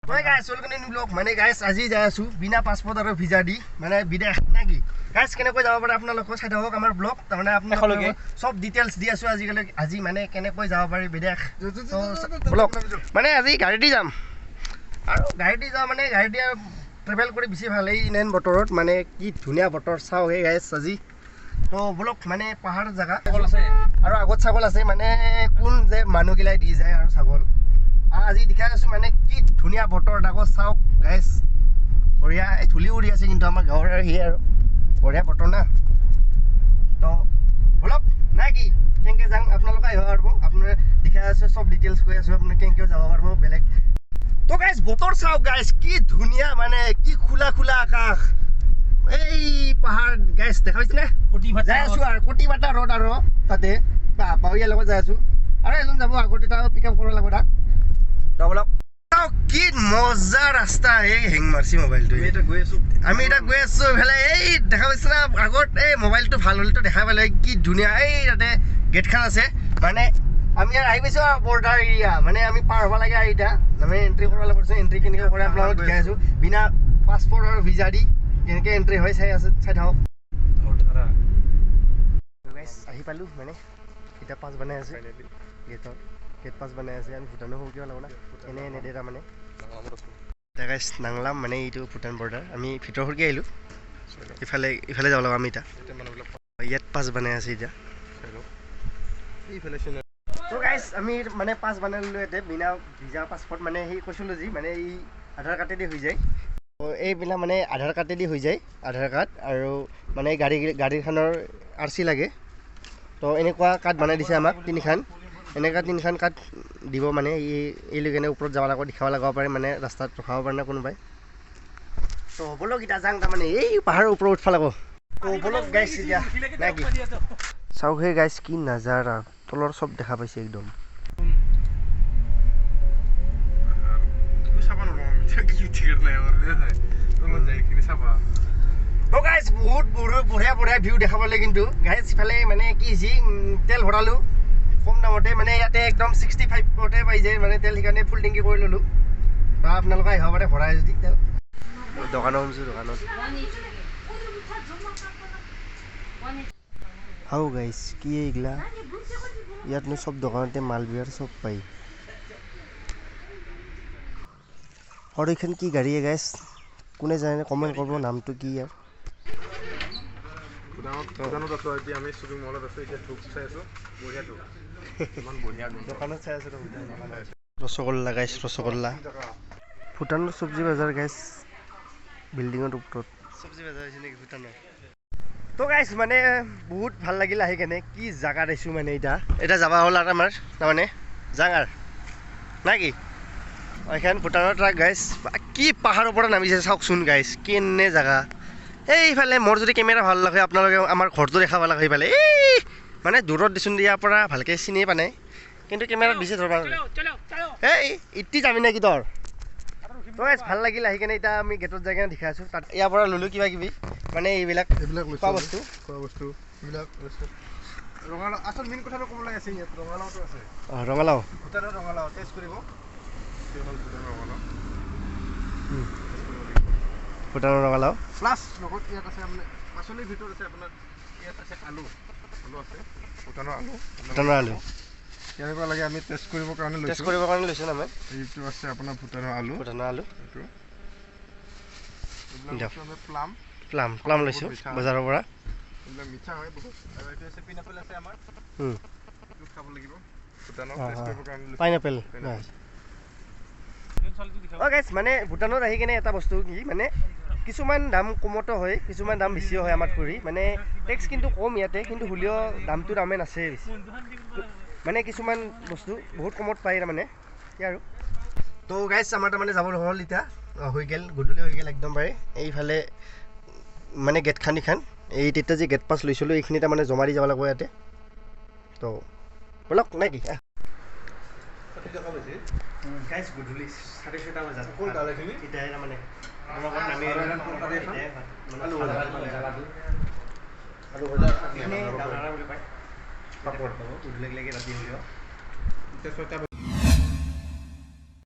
Hey guys, welcome to new vlog. Mane guys, আজি যাই আছো বিনা পাসপোর্ট আৰু ভিসা দি মানে বিদেশ নাকি guys কেনেকৈ যাব পাৰে আপোনালোকক চাই থাকক আমাৰ ব্লগ তাৰমানে আপোনালোকে সব ডিটেইলছ দি আছো আজি মানে কেনেকৈ যাব পাৰি বিদেশ ব্লগ মানে আজি গাড়ী দি যাম আৰু গাড়ী দি যাম মানে গাড়ী দি ট্ৰেভেল কৰি বেছি ভাল এই ইনেন বতৰত মানে কি ধুনিয়া বতৰ চাও হে গাইস আজি তো ব্লগ মানে পাহাৰ জায়গা আৰু আগত ছাগল আছে মানে কোন যে মানুহ গিলাই দি যায় আৰু ছাগল আজি দেখাই আছো মানে কি ধুনিয়া বতৰ ডাগৰ চাওক গাইস বঢ়িয়া এই ধুলি উৰি আছে কিন্তু আমাৰ গাঁৱৰ হি আৰু বঢ়িয়া বতৰ না তো ব্লগ না কি কেনেকৈ যাম আপোনালোকে আহিব পাৰিব আপোনাৰ দেখাই আছে সব ডিটেইলছ কৈ আছো আপুনি কেনেকৈ যাব পাৰিব বেলেগ তো গাইস বতৰ চাওক গাইস কি ধুনিয়া মানে কি খোলা খোলা আকাশ এই পাহাৰ গাইস দেখা পাইছে নে যাই আছো আৰু কটিবাটা ৰড আৰু তাতে পাউৰিয়া লগত যাই আছো আৰু এজন যাব আগতে তাৰ পিকআপ কৰিব লাগিব তাক ডবলক কি মজা ৰাস্তা এই হেং মাৰছি মোবাইলটো আমি এটা গৈ আছো ভালে এই দেখা পাইছ না আগত এই মোবাইলটো ভাল হলটো দেখা পালে কি ধুনিয়া এই তাতে গেট খান আছে মানে আমি আর আই পাইছো বৰ্ডাৰ এৰিয়া মানে আমি পাৰ হ'ব লাগে এইটা আমি এন্ট্ৰি কৰিব লাগিব এন্ট্ৰি কেনেকৈ কৰে আপোনালোকক দেখাই আছো বিনা পাসপোৰ্ট আৰু ভিসা দি কেনেকৈ এন্ট্ৰি হয় চাই আছে চাই থাকক গাইস আহি পালো মানে এটা পাস বনাই আছে গেটৰ গেট পাস বনাই আছে আমি ভুটানো হ'ব কিয় লাগিব না এনে এনে দেটা মানে গাইস নাংলাম মানে এইটো ভুটান বৰ্ডাৰ আমি ভিতৰ হৰকি আহিলো ইফালে যাব লাগিব আমি এটা ইয়াত পাস বনাই আছে এতিয়া তো গাইস আমি মানে পাস বনাই ললো এতে বিনা ভিসা পাসপোর্ট মানে সেই কৈছিলো যি মানে এই আধাৰ কাৰ্ডেদি হৈ যায় এইবিলাক মানে আধাৰ কাৰ্ডেদি হৈ যায় আধাৰ কাৰ্ড আৰু মানে গাড়ীখনৰ আৰচি লাগে তো এনেকুৱা কাৰ্ড বনাই দিছে আমাক তিনিখান এনেকুৱা তিনিখান কাৰ্ড দিব মানে এই লৈকেনে ওপৰত যাব লাগিব দেখাব লাগিব পাৰে মানে ৰাস্তাত ৰখাব পাৰে না কোনোবাই তো বলক এটা যাং তাৰমানে এই পাহাৰৰ ওপৰত উঠবা লাগিব তো বলক গাইছ এতিয়া নাকি চাওক হে গাইছ কি নাজাৰা তলৰ চব দেখা পাইছে একদম তো গাইছ বহুত বঢ়িয়া বঢ়িয়া ভিউ দেখা পালে কিন্তু গাইছ ইফালে মানে কি হৈছে তেল ভৰালো কম দামতে মানে ইয়াতে একদম 65তে পাই যায় মানে তেল সেইকাৰণে ফুল টেংকি কৰি ল'লোঁ বা আপোনালোকে আহিব পাৰে ভৰাই যদি তেল দোকানত শুনিছোঁ দোকানত হাও গাইছ কি এইগিলা ইয়াতনো চব দোকানতে মাল বিয়াৰ চব পাই আৰু এইখন কি গাড়ীয়ে গাইছ কোনে জানে কমেণ্ট কৰিব নামটো কি ইয়াৰ আমি শ্বপিং মলত আছো এতিয়া ধূপ চাই আছো বঢ়িয়া ধূপ ইমান বঢ়িয়া দোকানত চাই আছো ৰসগোল্লা গাইছ ৰসগোল্লা ভূটানৰ চব্জি বজাৰ গাইছ বিল্ডিঙৰ ওপৰত চব্জি বজাৰ হৈছে নেকি ভূটানৰ তো গাইছ মানে বহুত ভাল লাগিল আহি কেনে কি জাগা দেখিছোঁ মানে এতিয়া যাবা হ'ল আৰু আমাৰ তাৰমানে জাঙাৰ না কি এইখন ভূটানৰ ট্ৰাক গাইছ কি পাহাৰৰ পৰা নামিছে চাওকচোন গাইছ কেনে জাগা এইফালে মোৰ যদি কেমেৰা ভাল লাগে আপোনালোকে আমাৰ ঘৰটো দেখাব লাগে সেইফালে এই মানে দূৰত দিচোন ইয়াৰ পৰা ভালকৈ চিনিয়ে পোৱা নাই কিন্তু কেমেৰাত বেছি ধৰবা এই ইতি যাবি নেকি তোৰ তো গাইছ ভাল লাগিল আহি কেনে এতিয়া আমি গেটত যাই কেনে দেখাই আছোঁ তাত ইয়াৰ পৰা ল'লোঁ কিবা কিবি মানে এইবিলাক খোৱা বস্তু এইবিলাক ৰঙালাও আচল মেইন কথাটো ক'বলৈ আছে ইয়াত ৰঙালাওটো আছে ৰঙালাও ভূটানৰ ৰঙালাও টেষ্ট কৰিব ভূটানৰ ৰঙালাও প্লাছ লগত ইয়াত আছে আপোনাৰ পাচলিৰ ভিতৰত আছে আপোনাৰ ইয়াত আছে আলু আছে ভূটানৰ আলু কেনেকুৱা লাগে আমি টেষ্ট কৰিবৰ কাৰণে লৈছোঁ আমি এইটো আছে আপোনাৰ ভূটানৰ আলু প্লাম লৈছোঁ বজাৰৰ পৰা এইবিলাক মিঠা হয় বহুত আৰু এইটো আছে পাইনাপল আছে আমাৰ এইটো খাব লাগিব ভূটানৰ টেষ্ট কৰিবৰ কাৰণে পাইনাপল গাইছ মানে ভূটানত আহি কেনে এটা বস্তু কি মানে কিছুমান দাম কমতো হয় কিছুমান দাম বেছিও হয় আমাৰ কৰি মানে টেক্স কিন্তু কম ইয়াতে কিন্তু হ'লেও দামটো দামে নাছে মানে কিছুমান বস্তু বহুত কমত পায় তাৰমানে কি আৰু তো গাইছ আমাৰ তাৰমানে যাব হ'ল এতিয়া হৈ গ'ল গধূলি হৈ গ'ল একদম পাৰে এইফালে মানে গেটখান এইখান এই তেতিয়া যে গেট পাছ লৈছিলোঁ এইখিনি তাৰমানে জমা দি যাব লাগিব ইয়াতে তো বলক নে কি গাইছ গধূলি 6:30 বজাত কোন গালেখিনি এতিয়া মানে নামি আলু বজাৰ